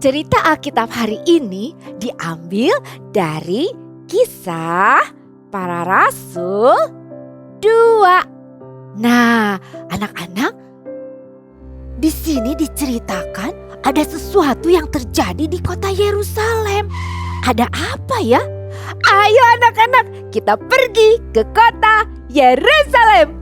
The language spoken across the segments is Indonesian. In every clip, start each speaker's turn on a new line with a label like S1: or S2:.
S1: Cerita Alkitab hari ini diambil dari Kisah Para Rasul 2. Nah, anak-anak, di sini diceritakan ada sesuatu yang terjadi di kota Yerusalem. Ada apa ya? Ayo anak-anak, kita pergi ke kota Yerusalem.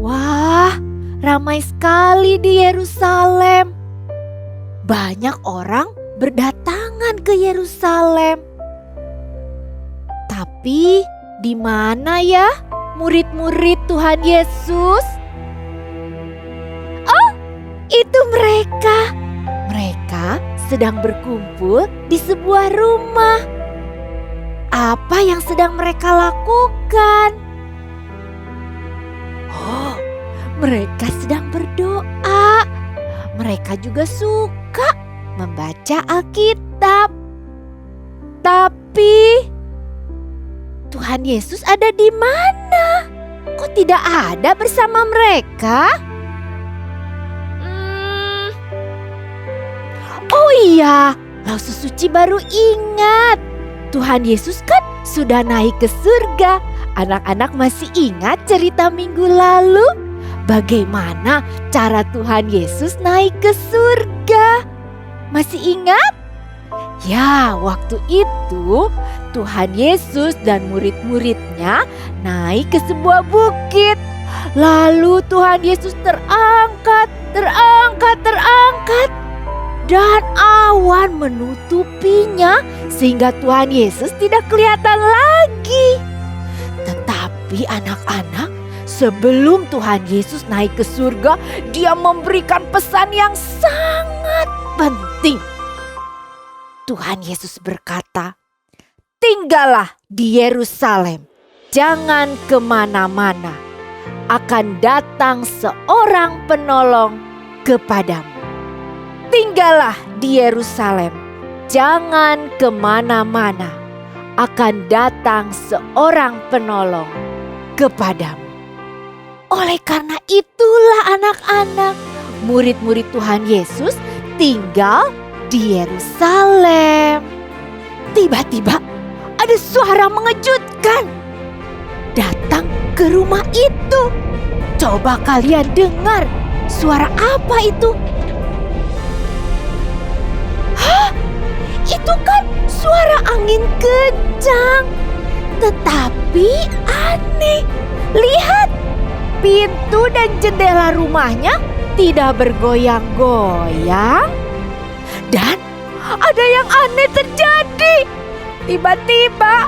S1: Wah, ramai sekali di Yerusalem. Banyak orang berdatangan ke Yerusalem. Tapi di mana ya murid-murid Tuhan Yesus? Oh, itu mereka. Mereka sedang berkumpul di sebuah rumah. Apa yang sedang mereka lakukan? Oh, mereka sedang berdoa. Mereka juga suka membaca Alkitab. Tapi Tuhan Yesus ada di mana? Kok tidak ada bersama mereka? Oh iya, Laus Suci baru ingat. Tuhan Yesus kan sudah naik ke surga. Anak-anak masih ingat cerita minggu lalu? Bagaimana cara Tuhan Yesus naik ke surga? Masih ingat? Ya, waktu itu Tuhan Yesus dan murid-muridnya naik ke sebuah bukit. Lalu Tuhan Yesus terangkat. Dan awan menutupinya sehingga Tuhan Yesus tidak kelihatan lagi. Tetapi anak-anak, sebelum Tuhan Yesus naik ke surga, Dia memberikan pesan yang sangat penting. Tuhan Yesus berkata, "Tinggallah di Yerusalem, jangan kemana-mana. Akan datang seorang penolong kepadamu." Tinggallah di Yerusalem, jangan kemana-mana. Akan datang seorang penolong kepadamu. Oleh karena itulah anak-anak, murid-murid Tuhan Yesus tinggal di Yerusalem. Tiba-tiba ada suara mengejutkan datang ke rumah itu. Coba kalian dengar, suara apa itu? Hah? Itu kan suara angin kencang. Tetapi aneh, lihat, pintu dan jendela rumahnya tidak bergoyang-goyang. Dan ada yang aneh terjadi. Tiba-tiba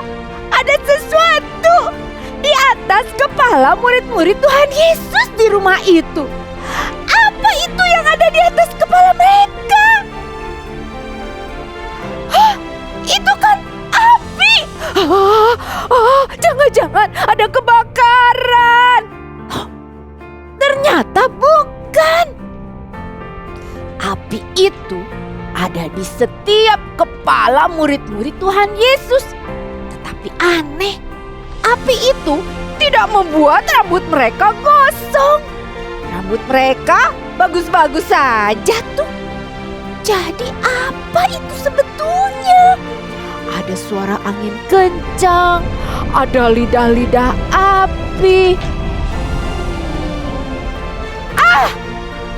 S1: ada sesuatu di atas kepala murid-murid Tuhan Yesus di rumah itu. Apa itu yang ada di atas kepala mereka? Hah, itu kan api. Jangan-jangan ada kebakaran. Ternyata bukan. Api itu ada di setiap kepala murid-murid Tuhan Yesus. Tetapi aneh, api itu tidak membuat rambut mereka gosong. Rambut mereka bagus-bagus saja tuh. Jadi apa itu sebetulnya? Ada suara angin kencang, ada lidah-lidah api.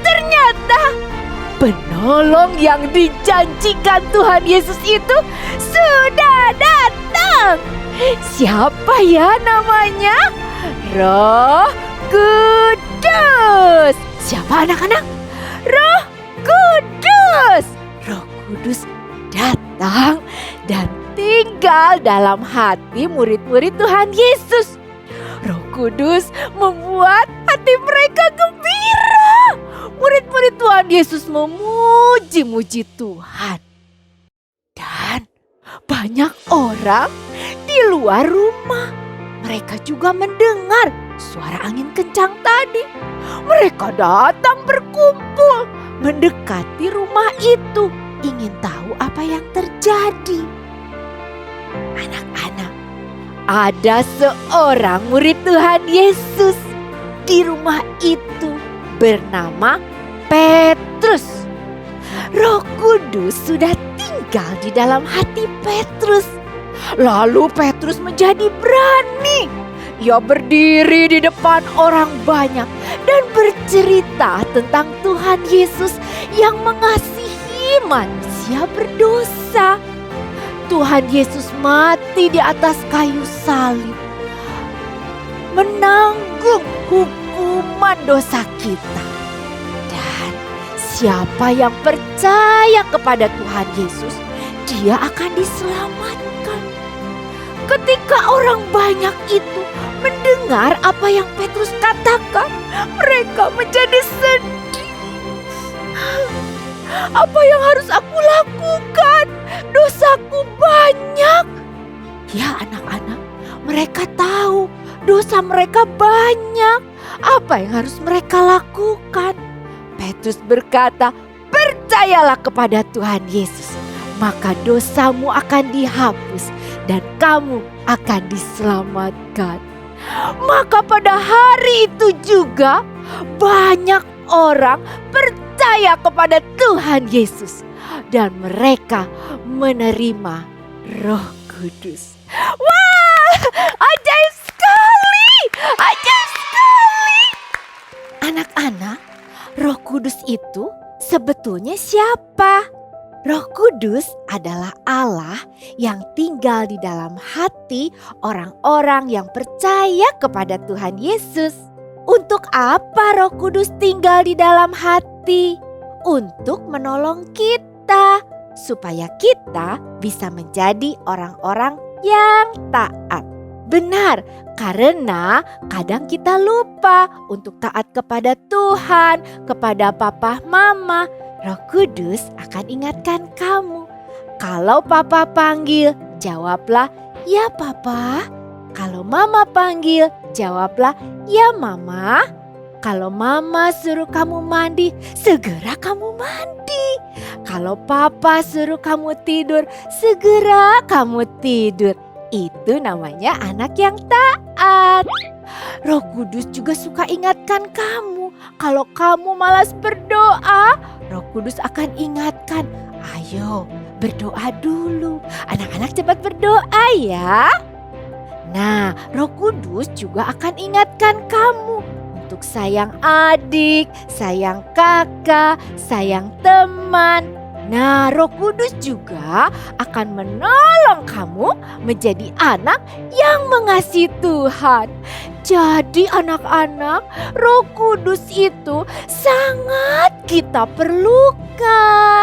S1: Ternyata penolong yang dijanjikan Tuhan Yesus itu sudah datang. Siapa ya namanya? Roh Kudus. Siapa anak-anak? Roh Kudus. Roh Kudus datang dan tinggal dalam hati murid-murid Tuhan Yesus. Roh Kudus membuat hati mereka gembira. Murid-murid Tuhan Yesus memuji-muji Tuhan. Dan banyak orang di luar rumah, mereka juga mendengar suara angin kencang tadi. Mereka datang berkumpul mendekati rumah itu, ingin tahu apa yang terjadi. Anak-anak, ada seorang murid Tuhan Yesus di rumah itu bernama Petrus. Kudus sudah tinggal di dalam hati Petrus. Lalu Petrus menjadi berani. Ia berdiri di depan orang banyak dan bercerita tentang Tuhan Yesus yang mengasihi manusia berdosa. Tuhan Yesus mati di atas kayu salib, menanggung hukuman dosa kita. Dan siapa yang percaya kepada Tuhan Yesus, dia akan diselamatkan. Ketika orang banyak itu mendengar apa yang Petrus katakan, mereka menjadi sedih. Apa yang harus aku lakukan? Dosaku banyak. Ya anak-anak, mereka tahu dosa mereka banyak. Apa yang harus mereka lakukan? Petrus berkata, percayalah kepada Tuhan Yesus, maka dosamu akan dihapus dan kamu akan diselamatkan. Maka pada hari itu juga banyak orang percaya kepada Tuhan Yesus dan mereka menerima Roh Kudus. Wah, ajaib sekali! Ajaib sekali! Anak-anak, Roh Kudus itu sebetulnya siapa? Roh Kudus adalah Allah yang tinggal di dalam hati orang-orang yang percaya kepada Tuhan Yesus. Untuk apa Roh Kudus tinggal di dalam hati? Untuk menolong kita, supaya kita bisa menjadi orang-orang yang taat. Benar, karena kadang kita lupa untuk taat kepada Tuhan, kepada papa mama. Roh Kudus akan ingatkan kamu. Kalau papa panggil, jawablah, "Ya papa." Kalau mama panggil, jawablah, "Ya mama." Kalau mama suruh kamu mandi, segera kamu mandi. Kalau papa suruh kamu tidur, segera kamu tidur. Itu namanya anak yang taat. Roh Kudus juga suka ingatkan kamu. Kalau kamu malas berdoa, Roh Kudus akan ingatkan, ayo berdoa dulu. Anak-anak cepat berdoa ya. Nah, Roh Kudus juga akan ingatkan kamu untuk sayang adik, sayang kakak, sayang teman. Nah, Roh Kudus juga akan menolong kamu menjadi anak yang mengasihi Tuhan. Jadi anak-anak, Roh Kudus itu sangat kita perlukan.